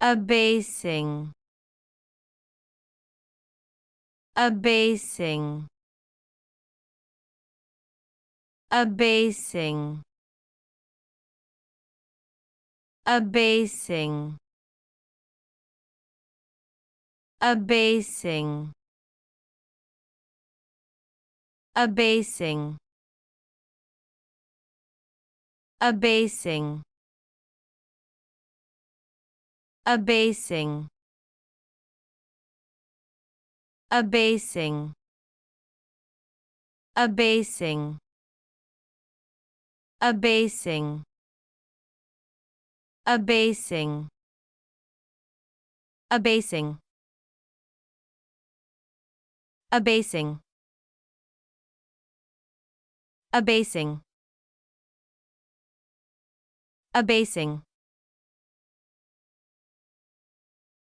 Abasing. Abasing. Abasing. Abasing. Abasing. Abasing. Abasing. Abasing. Abasing. Abasing. Abasing. Abasing. Abasing. Abasing. Abasing. Abasing.